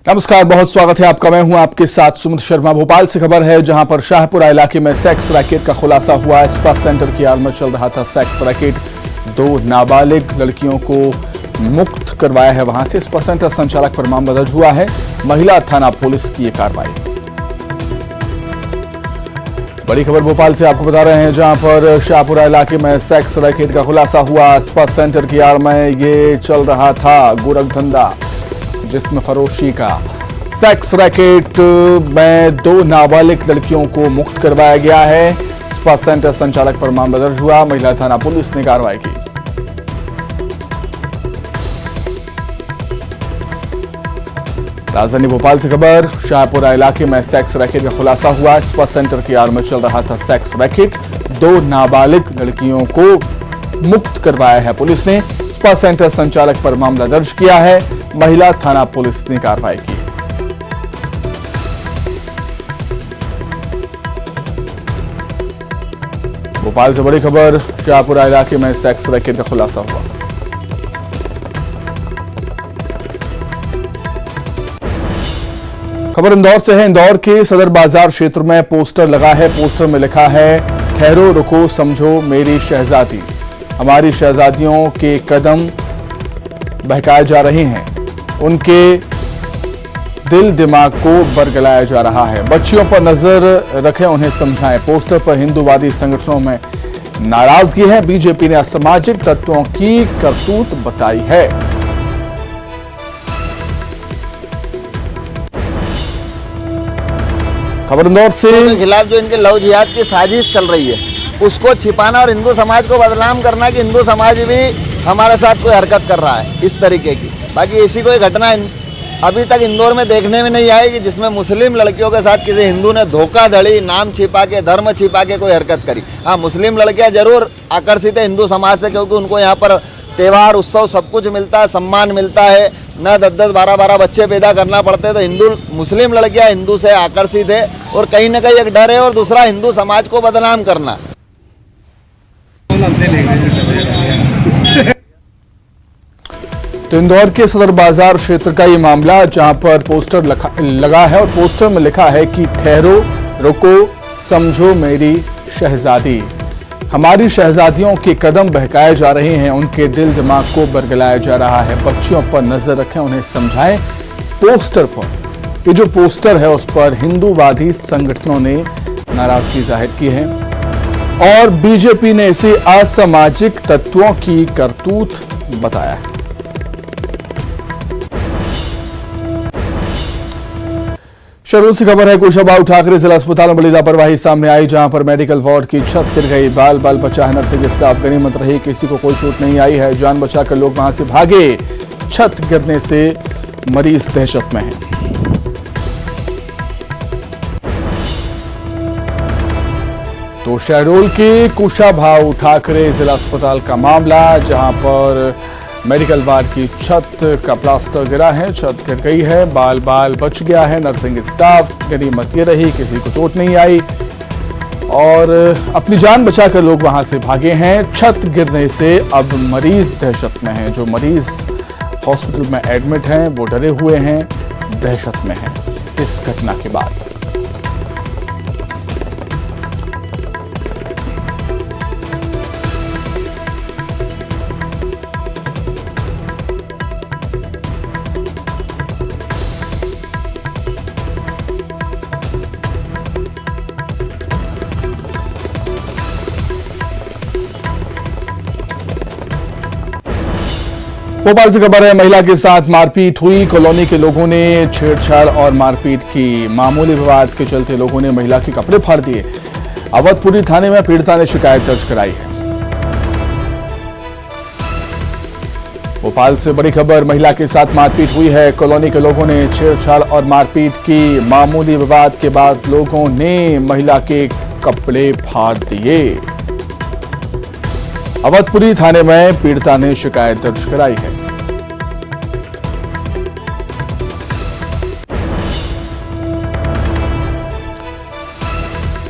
नमस्कार, बहुत स्वागत है आपका। मैं हूं आपके साथ सुमित शर्मा। भोपाल से खबर है जहां पर शाहपुरा इलाके में सेक्स रैकेट का खुलासा हुआ। स्पा सेंटर की आड़ में चल रहा था सेक्स रैकेट। 2 नाबालिग लड़कियों को मुक्त करवाया है वहां से। स्पा सेंटर संचालक पर मामला दर्ज हुआ है। महिला थाना पुलिस की ये कार्रवाई। बड़ी खबर भोपाल से आपको बता रहे हैं जहां पर शाहपुरा इलाके में सेक्स रैकेट का खुलासा हुआ। स्पा सेंटर की आड़ में ये चल रहा था गोरख धंधा, जिसमें फरोशी का। सेक्स रैकेट में 2 नाबालिग लड़कियों को मुक्त करवाया गया है। स्पा सेंटर संचालक पर मामला दर्ज हुआ। महिला थाना पुलिस ने कार्रवाई की। राजधानी भोपाल से खबर, शाहपुरा इलाके में सेक्स रैकेट का खुलासा हुआ। स्पा सेंटर की आड़ में चल रहा था सेक्स रैकेट। 2 नाबालिग लड़कियों को मुक्त करवाया है पुलिस ने। स्पा सेंटर संचालक पर मामला दर्ज किया है। महिला थाना पुलिस ने कार्रवाई की। भोपाल से बड़ी खबर, शाहपुरा इलाके में सेक्स रैकेट का खुलासा हुआ। खबर इंदौर से है। इंदौर के सदर बाजार क्षेत्र में पोस्टर लगा है। पोस्टर में लिखा है, ठहरो रुको समझो मेरी शहजादी। हमारी शहजादियों के कदम बहकाए जा रहे हैं, उनके दिल दिमाग को बरगलाया जा रहा है। बच्चियों पर नजर रखें, उन्हें समझाएं। पोस्टर पर हिंदूवादी संगठनों में नाराजगी है। बीजेपी ने असामाजिक तत्वों की करतूत बताई है। खबर इंदौर से, के खिलाफ जो इनके लव जिहाद की साजिश चल रही है, उसको छिपाना और हिंदू समाज को बदनाम करना कि हिंदू समाज भी हमारे साथ कोई हरकत कर रहा है इस तरीके की। बाकी ऐसी कोई घटना अभी तक इंदौर में देखने में नहीं आई कि जिसमें मुस्लिम लड़कियों के साथ किसी हिंदू ने धोखाधड़ी, नाम छिपा के, धर्म छिपा के कोई हरकत करी। हाँ, मुस्लिम लड़कियां जरूर आकर्षित है हिंदू समाज से, क्योंकि उनको यहाँ पर त्यौहार, उत्सव सब कुछ मिलता है, सम्मान मिलता है। न 10-10, 12-12 बच्चे पैदा करना पड़ते हैं। तो हिंदू, मुस्लिम लड़कियां हिंदू से आकर्षित है और कहीं ना कहीं एक डर है, और दूसरा हिंदू समाज को बदनाम करना। तो इंदौर के सदर बाजार क्षेत्र का ये मामला, जहां पर पोस्टर लगा है और पोस्टर में लिखा है कि ठहरो रुको समझो मेरी शहजादी। हमारी शहजादियों के कदम बहकाए जा रहे हैं, उनके दिल दिमाग को बरगलाया जा रहा है। बच्चियों पर नजर रखें, उन्हें समझाएं। पोस्टर पर, ये जो पोस्टर है उस पर हिंदूवादी संगठनों ने नाराजगी जाहिर की है और बीजेपी ने इसे असामाजिक तत्वों की करतूत बताया है। शहरों से खबर है, कुशाभाऊ ठाकरे जिला अस्पताल में बड़ी लापरवाही सामने आई, जहां पर मेडिकल वार्ड की छत गिर गई। बाल बचा है। नर्सिंग स्टाफ गनीमत रही, किसी को कोई चोट नहीं आई है। जान बचाकर लोग वहां से भागे। छत गिरने से मरीज दहशत में है। तो शहडोल के कुशाभाऊ ठाकरे जिला अस्पताल का मामला, जहां पर मेडिकल वार्ड की छत का प्लास्टर गिरा है, छत गिर गई है। बाल बच गया है। नर्सिंग स्टाफ गनीमत ये रही, किसी को चोट नहीं आई और अपनी जान बचाकर लोग वहां से भागे हैं। छत गिरने से अब मरीज दहशत में हैं। जो मरीज हॉस्पिटल में एडमिट हैं वो डरे हुए हैं, दहशत में हैं इस घटना के बाद। भोपाल से खबर है, महिला के साथ मारपीट हुई। कॉलोनी के लोगों ने छेड़छाड़ और मारपीट की। मामूली विवाद के चलते लोगों ने महिला के कपड़े फाड़ दिए। अवधपुरी थाने में पीड़िता ने शिकायत दर्ज कराई है। भोपाल से बड़ी खबर, महिला के साथ मारपीट हुई है। कॉलोनी के लोगों ने छेड़छाड़ और मारपीट की। मामूली विवाद के बाद लोगों ने महिला के कपड़े फाड़ दिए। अवधपुरी थाने में पीड़िता ने शिकायत दर्ज कराई है।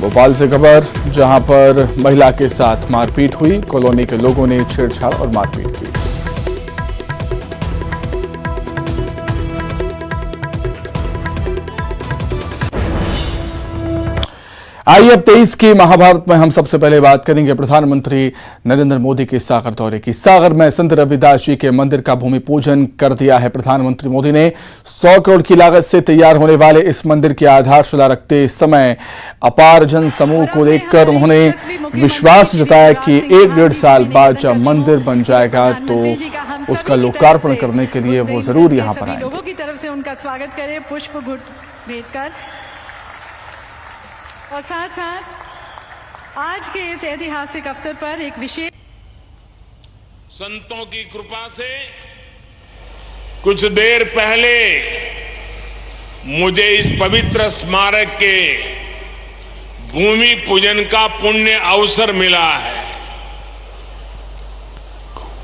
भोपाल से खबर, जहां पर महिला के साथ मारपीट हुई। कॉलोनी के लोगों ने छेड़छाड़ और मारपीट की। आइए अब 23 की महाभारत में हम सबसे पहले बात करेंगे प्रधानमंत्री नरेंद्र मोदी के सागर दौरे की। सागर में संत रविदास जी के मंदिर का भूमि पूजन कर दिया है प्रधानमंत्री मोदी ने। 100 करोड़ की लागत से तैयार होने वाले इस मंदिर की आधारशिला रखते समय अपार जन समूह को देखकर उन्होंने विश्वास जताया कि 1-1.5 साल बाद जब मंदिर बन जाएगा तो उसका लोकार्पण करने के लिए वो जरूर यहाँ पर आएंगे। लोगों की तरफ से उनका स्वागत करें पुष्प गुट भेंट कर। और साथ साथ आज के इस ऐतिहासिक अवसर पर एक विशेष संतों की कृपा से कुछ देर पहले मुझे इस पवित्र स्मारक के भूमि पूजन का पुण्य अवसर मिला है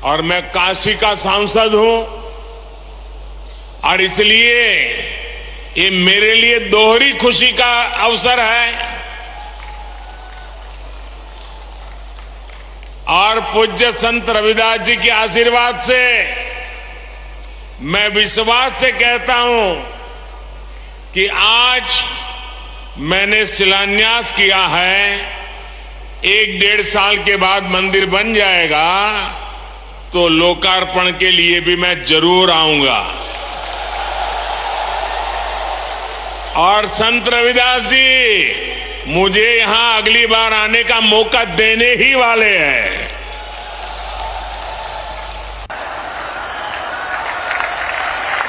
और मैं काशी का सांसद हूं और इसलिए ये मेरे लिए दोहरी खुशी का अवसर है और पूज्य संत रविदास जी के आशीर्वाद से मैं विश्वास से कहता हूं कि आज मैंने शिलान्यास किया है, 1-1.5 साल के बाद मंदिर बन जाएगा तो लोकार्पण के लिए भी मैं जरूर आऊंगा। और संत रविदास जी मुझे यहां अगली बार आने का मौका देने ही वाले हैं।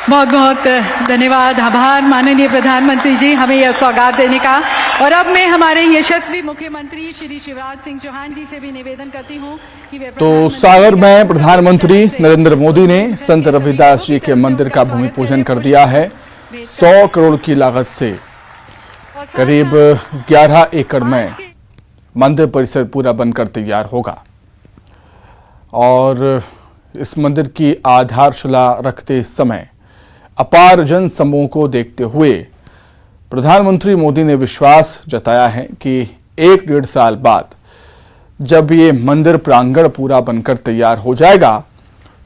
बहुत बहुत धन्यवाद, आभार माननीय प्रधानमंत्री जी हमें यह सौगात देने का। और अब मैं हमारे यशस्वी मुख्यमंत्री श्री शिवराज सिंह चौहान जी से भी निवेदन करती हूं कि वे तो सागर में प्रधानमंत्री नरेंद्र मोदी ने संत रविदास जी के मंदिर का भूमि पूजन कर दिया है। 100 करोड़ की लागत से करीब 11 एकड़ में मंदिर परिसर पूरा बनकर तैयार होगा और इस मंदिर की आधारशिला रखते समय अपार जन समूह को देखते हुए प्रधानमंत्री मोदी ने विश्वास जताया है कि 1-1.5 साल बाद जब ये मंदिर प्रांगण पूरा बनकर तैयार हो जाएगा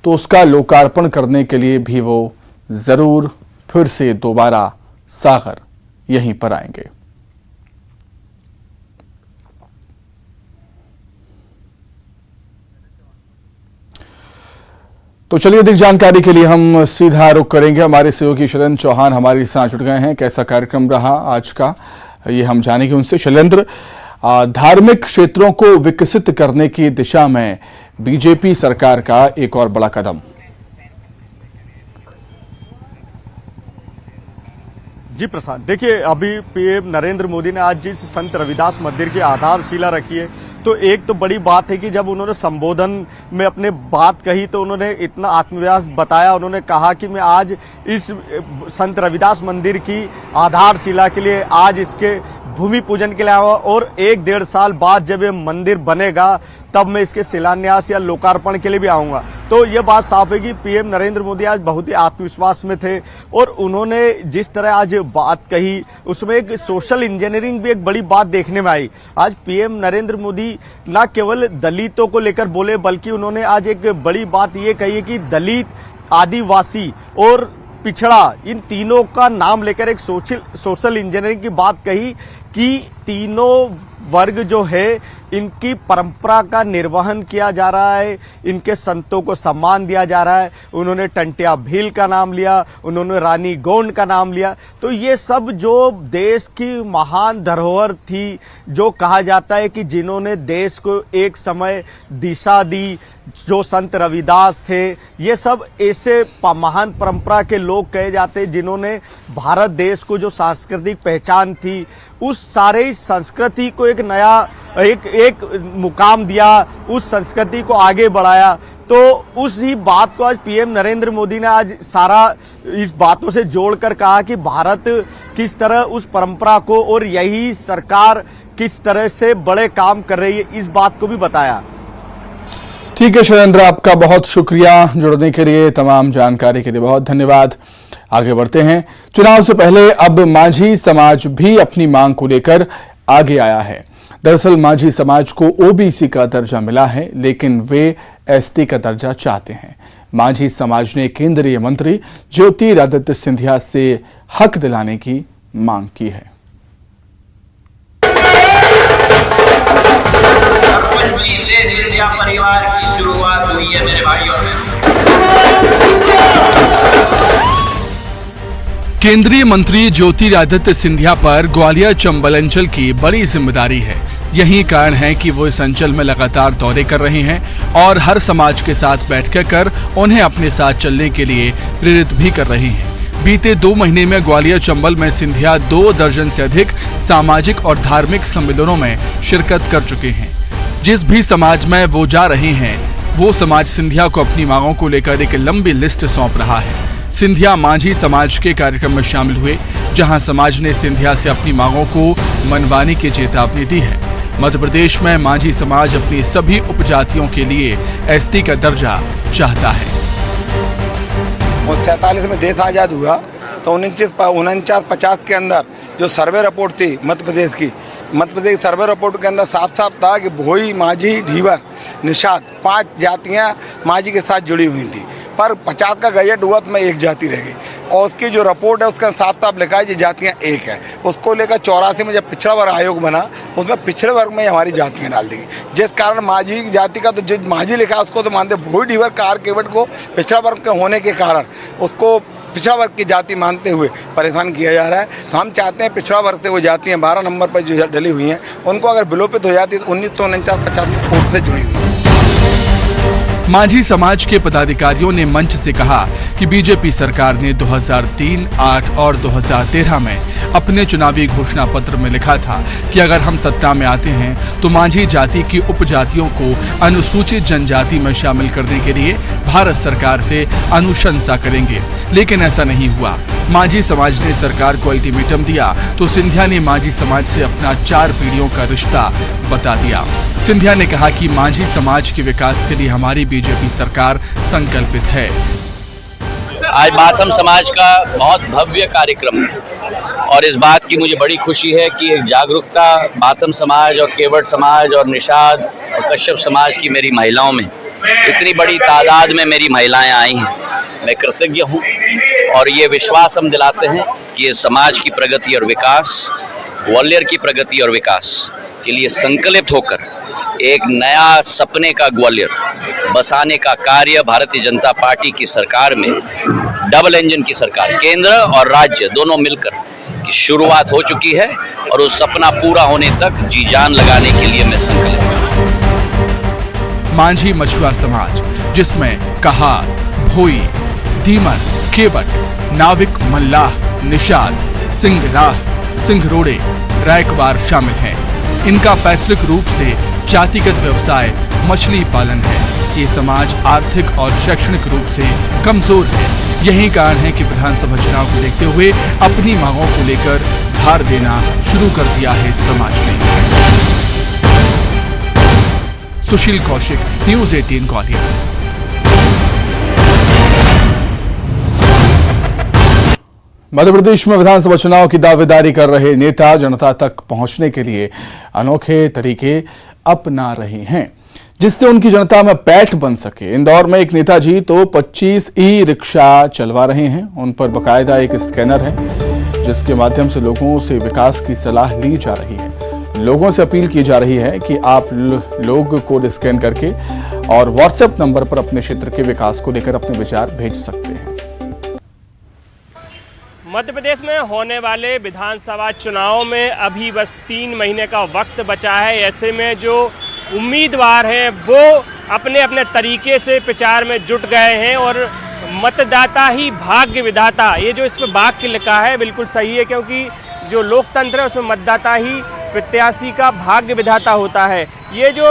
तो उसका लोकार्पण करने के लिए भी वो जरूर फिर से दोबारा सागर यहीं पर आएंगे। तो चलिए अधिक जानकारी के लिए हम सीधा रुख करेंगे। हमारे सहयोगी शैलेंद्र चौहान हमारे साथ जुड़ गए हैं। कैसा कार्यक्रम रहा आज का ये हम जानेंगे उनसे। शैलेंद्र, धार्मिक क्षेत्रों को विकसित करने की दिशा में बीजेपी सरकार का एक और बड़ा कदम। जी प्रशांत, देखिए अभी पीएम नरेंद्र मोदी ने आज जिस संत रविदास मंदिर की आधारशिला रखी है तो एक तो बड़ी बात है कि जब उन्होंने संबोधन में अपने बात कही तो उन्होंने इतना आत्मविश्वास बताया। उन्होंने कहा कि मैं आज इस संत रविदास मंदिर की आधारशिला के लिए आज इसके भूमि पूजन के लिए आया और 1-1.5 साल बाद जब ये मंदिर बनेगा तब मैं इसके शिलान्यास या लोकार्पण के लिए भी आऊंगा। तो ये बात साफ है कि पीएम नरेंद्र मोदी आज बहुत ही आत्मविश्वास में थे और उन्होंने जिस तरह आज बात कही उसमें एक सोशल इंजीनियरिंग भी एक बड़ी बात देखने में आई। आज पीएम नरेंद्र मोदी न केवल दलितों को लेकर बोले बल्कि उन्होंने आज एक बड़ी बात ये कही है कि दलित, आदिवासी और पिछड़ा इन तीनों का नाम लेकर एक सोशल इंजीनियरिंग की बात कही कि तीनों वर्ग जो है इनकी परंपरा का निर्वहन किया जा रहा है, इनके संतों को सम्मान दिया जा रहा है। उन्होंने टंटिया भील का नाम लिया, उन्होंने रानी गोंड का नाम लिया। तो ये सब जो देश की महान धरोहर थी, जो कहा जाता है कि जिन्होंने देश को एक समय दिशा दी, जो संत रविदास थे, ये सब ऐसे महान परंपरा के लोग कहे जाते जिन्होंने भारत देश को जो सांस्कृतिक पहचान थी उस सारे संस्कृति को एक नया एक मुकाम दिया, उस संस्कृति को आगे बढ़ाया। तो उसी बात को आज पीएम नरेंद्र मोदी ने आज सारा इस बातों से जोड़कर कहा कि भारत किस तरह उस परंपरा को और यही सरकार किस तरह से बड़े काम कर रही है, इस बात को भी बताया। ठीक है शैलेंद्र, आपका बहुत शुक्रिया जुड़ने के लिए, तमाम जानकारी के लिए बहुत धन्यवाद। आगे बढ़ते हैं। चुनाव से पहले अब माझी समाज भी अपनी मांग को लेकर आगे आया है। दरअसल माझी समाज को ओबीसी का दर्जा मिला है लेकिन वे एसटी का दर्जा चाहते हैं। माझी समाज ने केंद्रीय मंत्री ज्योतिरादित्य सिंधिया से हक दिलाने की मांग की है। विशेष इंडिया परिवार की शुरुआत हुई है मेरे भाइयों। केंद्रीय मंत्री ज्योतिरादित्य सिंधिया पर ग्वालियर चंबल अंचल की बड़ी जिम्मेदारी है। यही कारण है कि वो इस अंचल में लगातार दौरे कर रहे हैं और हर समाज के साथ बैठक कर उन्हें अपने साथ चलने के लिए प्रेरित भी कर रहे हैं। बीते 2 महीने में ग्वालियर चंबल में सिंधिया 2 दर्जन से अधिक सामाजिक और धार्मिक सम्मेलनों में शिरकत कर चुके हैं। जिस भी समाज में वो जा रहे हैं वो समाज सिंधिया को अपनी मांगों को लेकर एक लंबी लिस्ट सौंप रहा है। सिंधिया मांझी समाज के कार्यक्रम में शामिल हुए, जहां समाज ने सिंधिया से अपनी मांगों को मनवाने की चेतावनी दी है। मध्य प्रदेश में मांझी समाज अपनी सभी उपजातियों के लिए एसटी का दर्जा चाहता है। 47 में देश आज़ाद हुआ तो 49-50 के अंदर जो सर्वे रिपोर्ट थी मध्य प्रदेश की, मध्य प्रदेश सर्वे रिपोर्ट के अंदर साफ साफ था कि भोई, माझी, ढीवर, निषाद 5 जातियां माझी के साथ जुड़ी हुई थी। पर 50 का गजट हुआ तो मैं एक जाति रह गई और उसकी जो रिपोर्ट है उसका साफ साफ लिखा है ये जातियाँ एक है। उसको लेकर 84 में जब पिछड़ा वर्ग आयोग बना उसमें पिछड़े वर्ग में हमारी जातियाँ डाल दी गई, जिस कारण माझी जाति का तो जो माझी लिखा है उसको तो मानते, भोई, ढीवर, कार, केवट को पिछड़ा वर्ग के होने के कारण उसको पिछड़ा वर्ग की जाति मानते हुए परेशान किया जा रहा है। तो हम चाहते हैं पिछड़ा वर्ग से वो जातियाँ 12 नंबर पर जो डली हुई हैं उनको अगर विलोपित हो जाती है तो 1949-50 में कोर्ट से जुड़ी हुई है। मांझी समाज के पदाधिकारियों ने मंच से कहा कि बीजेपी सरकार ने 2003, 8 और 2013 में अपने चुनावी घोषणा पत्र में लिखा था कि अगर हम सत्ता में आते हैं तो मांझी जाति की उपजातियों को अनुसूचित जनजाति में शामिल करने के लिए भारत सरकार से अनुशंसा करेंगे, लेकिन ऐसा नहीं हुआ। मांझी समाज ने सरकार को अल्टीमेटम दिया तो सिंधिया ने मांझी समाज से अपना 4 पीढ़ियों का रिश्ता बता दिया। सिंधिया ने कहा कि मांझी समाज के विकास के लिए हमारी बीजेपी सरकार संकल्पित है। आज मातम समाज का बहुत भव्य कार्यक्रम है और इस बात की मुझे बड़ी खुशी है कि एक जागरूकता मातम समाज और केवट समाज और निषाद और कश्यप समाज की मेरी महिलाओं में, इतनी बड़ी तादाद में मेरी महिलाएं आई हैं। मैं कृतज्ञ हूँ और ये विश्वास हम दिलाते हैं कि ये समाज की प्रगति और विकास, ग्वालियर की प्रगति और विकास के लिए संकल्पित होकर एक नया सपने का ग्वालियर बसाने का कार्य भारतीय जनता पार्टी की सरकार में, डबल इंजन की सरकार, केंद्र और राज्य दोनों मिलकर की शुरुआत हो चुकी है और उस सपना पूरा होने तक जी जान लगाने के लिए मैं संकल्पित हूं। मांझी मछुआ समाज, जिसमें कहार, भोई, दीमर, केवट, नाविक, मल्लाह, निषाद, सिंगराह, सिंघरोड़े, रायकवार शामिल हैं। इनका पैतृक रूप से जातिगत व्यवसाय मछली पालन है। ये समाज आर्थिक और शैक्षणिक रूप से कमजोर है। यही कारण है कि विधानसभा चुनाव को देखते हुए अपनी मांगों को लेकर धार देना शुरू कर दिया है इस समाज ने। सुशील कौशिक, न्यूज़ 18 ग्वालियर। मध्य प्रदेश में विधानसभा चुनाव की दावेदारी कर रहे नेता जनता तक पहुंचने के लिए अनोखे तरीके अपना रहे हैं, जिससे उनकी जनता में पैठ बन सके। इंदौर में एक नेताजी तो 25 ई-रिक्शा चलवा रहे हैं। उन पर बकायदा एक स्कैनर है, जिसके माध्यम से लोगों से विकास की सलाह ली जा रही है। लोगों से अपील की जा रही है कि आप लोग कोड स्कैन करके और व्हाट्सएप नंबर पर अपने क्षेत्र के विकास को लेकर अपने विचार भेज सकते हैं। मध्य प्रदेश में होने वाले विधानसभा चुनाव में अभी बस 3 महीने का वक्त बचा है। ऐसे में जो उम्मीदवार हैं वो अपने अपने तरीके से प्रचार में जुट गए हैं और मतदाता ही भाग्य विधाता, ये जो इसमें वाक्य लिखा है बिल्कुल सही है, क्योंकि जो लोकतंत्र है उसमें मतदाता ही प्रत्याशी का भाग्य विधाता होता है। ये जो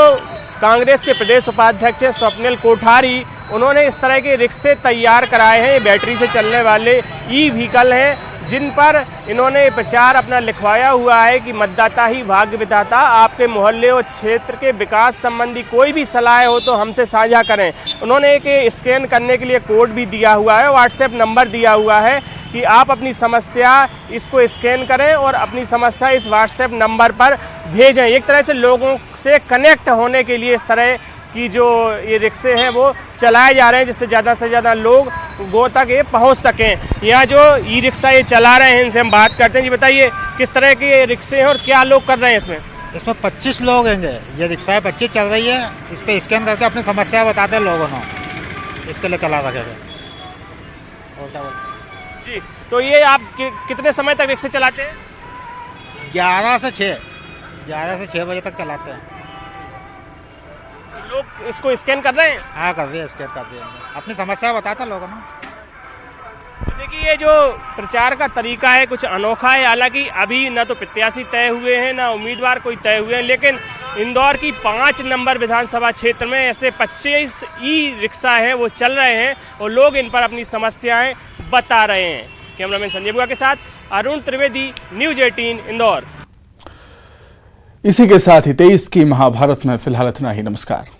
कांग्रेस के प्रदेश उपाध्यक्ष हैं स्वप्निल कोठारी, उन्होंने इस तरह के रिक्शे तैयार कराए हैं। ये बैटरी से चलने वाले ई व्हीकल हैं, जिन पर इन्होंने प्रचार अपना लिखवाया हुआ है कि मतदाता ही भाग्य विधाता। आपके मोहल्ले और क्षेत्र के विकास संबंधी कोई भी सलाह हो तो हमसे साझा करें। उन्होंने एक स्कैन करने के लिए कोड भी दिया हुआ है, व्हाट्सएप नंबर दिया हुआ है कि आप अपनी समस्या इसको स्कैन करें और अपनी समस्या इस व्हाट्सएप नंबर पर भेजें। एक तरह से लोगों से कनेक्ट होने के लिए इस तरह की जो ये रिक्शे हैं वो चलाए जा रहे हैं, जिससे ज़्यादा से ज़्यादा लोग गो तक ये पहुंच सकें। यहाँ जो ई रिक्शा ये चला रहे हैं इनसे हम बात करते हैं। जी बताइए, किस तरह के ये रिक्शे हैं और क्या लोग कर रहे हैं इसमें? इसमें 25 लोग होंगे। ये रिक्शा 25 चल रही है, इस पे स्कैन करके अपनी समस्या बताते हैं लोगों ने, इसके लिए चला रखेगा। और क्या बोलते जी, तो ये आप कितने समय तक रिक्शे चलाते हैं? 11 से 6 बजे तक चलाते हैं। लोग इसको स्कैन कर रहे हैं? हाँ, कर रहे हैं, स्कैन कर रहे हैं, अपनी समस्या बताते हैं लोगों ने। तो देखिए, ये जो प्रचार का तरीका है कुछ अनोखा है। हालांकि अभी ना तो प्रत्याशी तय हुए हैं, ना उम्मीदवार कोई तय हुए हैं, लेकिन इंदौर की 5 नंबर विधानसभा क्षेत्र में ऐसे 25 ई रिक्शा हैं, वो चल रहे हैं और लोग इन पर अपनी समस्याएं बता रहे हैं। कैमरामैन संजय बुआ के साथ अरुण त्रिवेदी, न्यूज़ 18 इंदौर। इसी के साथ ही 23 की महाभारत में फिलहाल इतना ही। नमस्कार।